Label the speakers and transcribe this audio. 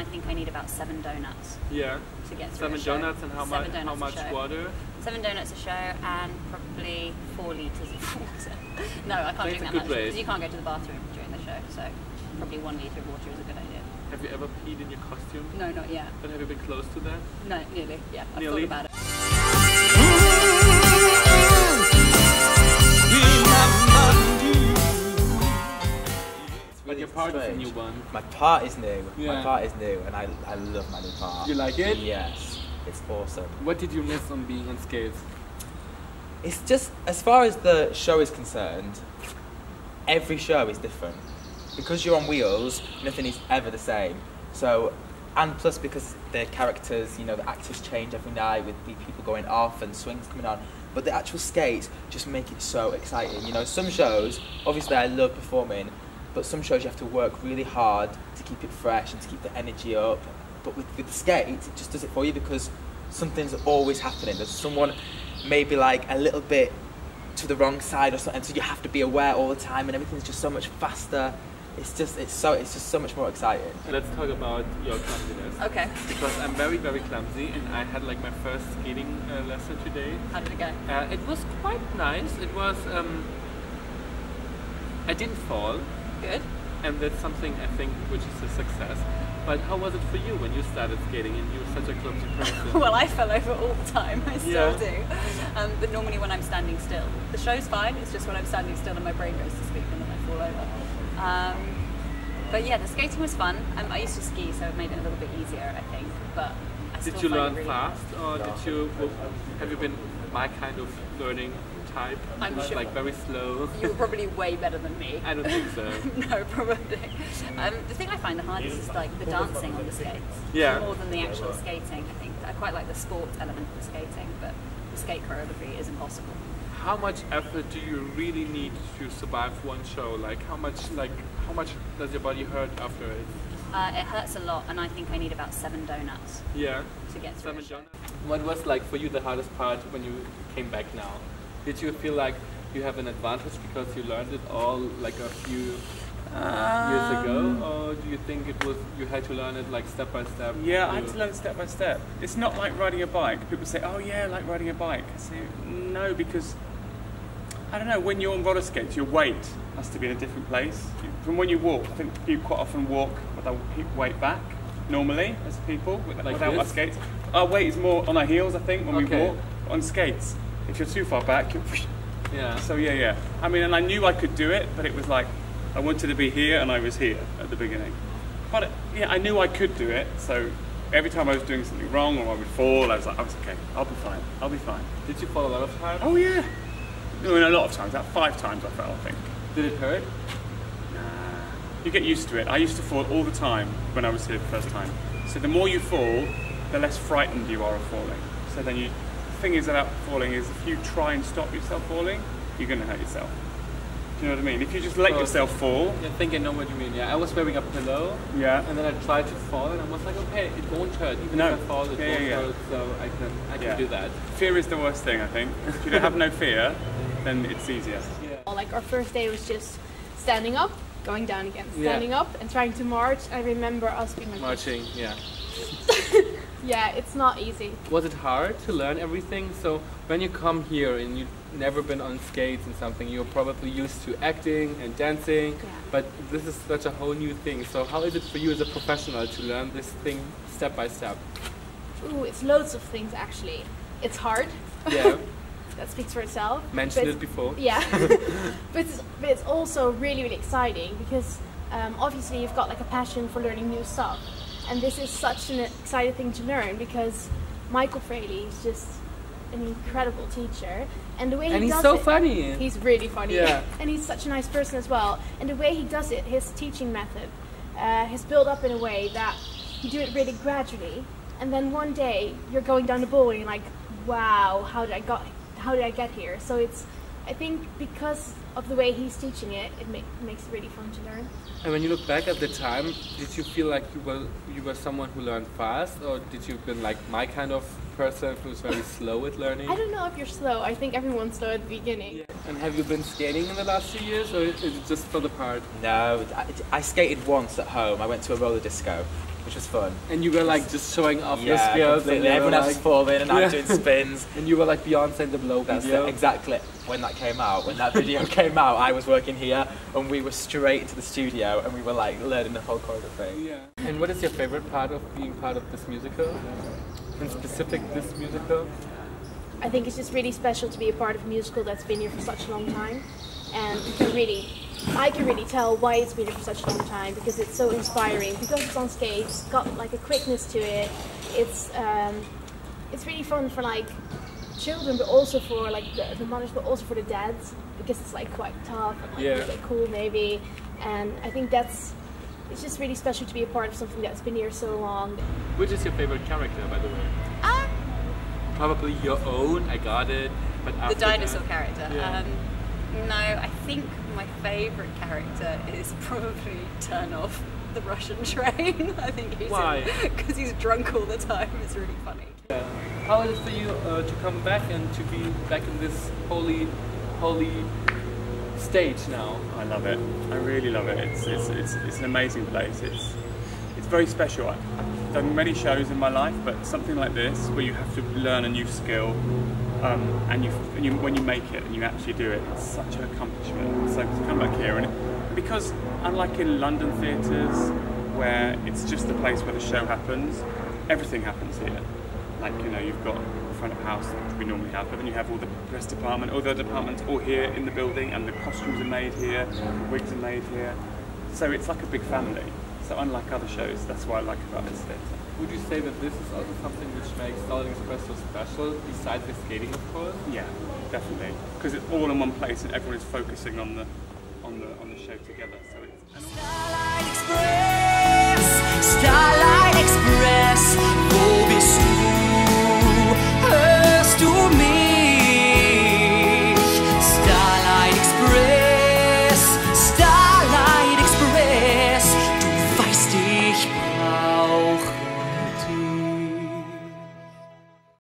Speaker 1: I think I need about 7 donuts.
Speaker 2: Yeah.
Speaker 1: To get through
Speaker 2: 7 donuts and how much water?
Speaker 1: 7 donuts a show and probably 4 litres of water. No, I can't drink that much because you can't go to the bathroom during the show, so probably 1 litre of water is a good idea.
Speaker 2: Have you ever peed in your costume?
Speaker 1: No, not yet.
Speaker 2: But have you been close to that?
Speaker 1: No, nearly. Yeah, I've thought about it.
Speaker 2: But your part is a new one.
Speaker 3: My part is new.
Speaker 2: Yeah.
Speaker 3: My part is new, and I love my new part.
Speaker 2: You like it?
Speaker 3: Yes, it's awesome.
Speaker 2: What did you miss on being on skates?
Speaker 3: It's just, as far as the show is concerned, every show is different. Because you're on wheels, nothing is ever the same. So, and plus because the characters, you know, the actors change every night with the people going off and swings coming on. But the actual skates just make it so exciting. You know, some shows, obviously I love performing, but some shows you have to work really hard to keep it fresh and to keep the energy up. But with the skates, it just does it for you because something's always happening. There's someone maybe like a little bit to the wrong side or something, so you have to be aware all the time, and everything's just so much faster. It's just so much more exciting.
Speaker 2: Let's talk about your clumsiness.
Speaker 1: Okay.
Speaker 2: Because I'm very, very clumsy, and I had like my first skating lesson today.
Speaker 1: How did it go?
Speaker 2: It was quite nice. It was, I didn't fall.
Speaker 1: Good.
Speaker 2: And that's something I think which is a success. But how was it for you when you started skating and you were such a clumsy person?
Speaker 1: Well, I fell over all the time. I still
Speaker 2: Yeah.
Speaker 1: do. But normally when I'm standing still. The show's fine. It's just when I'm standing still and my brain goes to sleep and then I fall over. But yeah, the skating was fun. I used to ski, so it made it a little bit easier, I think. But I still
Speaker 2: Did you
Speaker 1: find
Speaker 2: learn
Speaker 1: it really
Speaker 2: fast, or have you been my kind of learning type?
Speaker 1: I'm sure.
Speaker 2: Like very slow.
Speaker 1: You were probably way better than me.
Speaker 2: I don't think so.
Speaker 1: No, probably. The thing I find the hardest is like the dancing on the skates.
Speaker 2: Yeah.
Speaker 1: More than the actual skating, I think. I quite like the sport element of the skating, but the skate choreography is impossible.
Speaker 2: How much effort do you really need to survive one show? Like how much does your body hurt after it?
Speaker 1: It hurts a lot, and I think I need about 7 donuts.
Speaker 2: Yeah.
Speaker 1: To get through.
Speaker 2: 7 donuts. What was like for you the hardest part when you came back now? Did you feel like you have an advantage because you learned it all like a few years ago, or do you think it was you had to learn it like step by step?
Speaker 4: Yeah, I had to learn it step by step. It's not like riding a bike. People say, "Oh yeah, like riding a bike." I say, no, because I don't know. When you're on roller skates, your weight has to be in a different place. From when you walk, I think you quite often walk with our weight back. Normally, as people without our skates, our weight is more on our heels. I think when we walk on skates. If you're too far back,
Speaker 2: yeah.
Speaker 4: So yeah. I mean, and I knew I could do it, but it was like I wanted to be here and I was here at the beginning. But yeah, I knew I could do it. So every time I was doing something wrong or I would fall, I was okay. I'll be fine. I'll be fine.
Speaker 2: Did you fall a lot of times?
Speaker 4: Oh yeah. I mean, a lot of times. About 5 times I fell, I think.
Speaker 2: Did it hurt?
Speaker 4: Nah. You get used to it. I used to fall all the time when I was here the first time. So the more you fall, the less frightened you are of falling. So then the thing is about falling is if you try and stop yourself falling, you're going to hurt yourself. Do you know what I mean? If you just let yourself fall.
Speaker 2: I think I know what you mean. Yeah, I was wearing a pillow.
Speaker 4: Yeah.
Speaker 2: And then I tried to fall, and I was like, okay, it won't hurt. Even if I fall, it won't hurt. So I can do that.
Speaker 4: Fear is the worst thing, I think. If you don't have no fear, then it's easier.
Speaker 5: Yeah. Like our first day was just standing up, going down again, standing up and trying to march. I remember us being like
Speaker 2: marching. Yeah.
Speaker 5: Yeah, it's not easy.
Speaker 2: Was it hard to learn everything? So when you come here and you've never been on skates and something, you're probably used to acting and dancing, but this is such a whole new thing. So how is it for you as a professional to learn this thing step by step?
Speaker 5: Ooh, it's loads of things actually. It's hard.
Speaker 2: Yeah.
Speaker 5: That speaks for itself.
Speaker 2: Mentioned it before.
Speaker 5: Yeah. but it's also really, really exciting because obviously you've got like a passion for learning new stuff. And this is such an exciting thing to learn because Michael Fraley is just an incredible teacher. And the way he does it... And he's so funny. He's really funny.
Speaker 2: Yeah.
Speaker 5: And he's such a nice person as well. And the way he does it, his teaching method, is built up in a way that you do it really gradually. And then one day you're going down the bowl and you're like, wow, how did I get here? So it's, I think because of the way he's teaching it, it makes it really fun to learn.
Speaker 2: And when you look back at the time, did you feel like you were someone who learned fast, or did you been like my kind of person who's very slow at learning?
Speaker 5: I don't know if you're slow. I think everyone's slow at the beginning.
Speaker 2: Yeah. And have you been skating in the last few years, or is it just for the part?
Speaker 3: No, I skated once at home. I went to a roller disco, which was fun.
Speaker 2: And you were like just showing off your
Speaker 3: Yeah,
Speaker 2: skills.
Speaker 3: completely.
Speaker 2: And
Speaker 3: Everyone else was falling and I'm doing spins.
Speaker 2: And you were like Beyonce in the Blow
Speaker 3: That's
Speaker 2: video.
Speaker 3: it, exactly. When that came out, when that video came out, I was working here and we were straight into the studio and we were like learning the whole choreography.
Speaker 2: Yeah. And what is your favorite part of being part of this musical? In specific, this musical?
Speaker 5: I think it's just really special to be a part of a musical that's been here for such a long time, and I can really tell why it's been here for such a long time, because it's so inspiring, because it's on skates, got like a quickness to it. It's really fun for like children, but also for like the mothers, but also for the dads, because it's like quite tough and like a bit cool maybe. And I think it's just really special to be a part of something that's been here so long.
Speaker 2: Which is your favorite character, by the way? Probably your own, I got it. But after
Speaker 1: The dinosaur character.
Speaker 2: Yeah.
Speaker 1: No, I think my favourite character is probably Turnoff, the Russian train. I think he's
Speaker 2: Why?
Speaker 1: Because he's drunk all the time. It's really funny.
Speaker 2: Yeah. How is it for you to come back and to be back in this holy stage now?
Speaker 4: I love it. I really love it. It's an amazing place. It's very special. I've done many shows in my life, but something like this, where you have to learn a new skill, and when you make it and you actually do it, it's such an accomplishment. So to come back here, and because unlike in London theatres, where it's just the place where the show happens, everything happens here. Like, you know, you've got the front of house, which we normally have, but then you have all the press department, all the departments all here in the building, and the costumes are made here, the wigs are made here. So it's like a big family. So unlike other shows, that's what I like about this theatre.
Speaker 2: Would you say that this is also something which makes Starlight Express so special, besides the skating, of course?
Speaker 4: Yeah, definitely. Because it's all in one place and everyone is focusing on the show together. So it's
Speaker 6: Starlight Express, Starlight.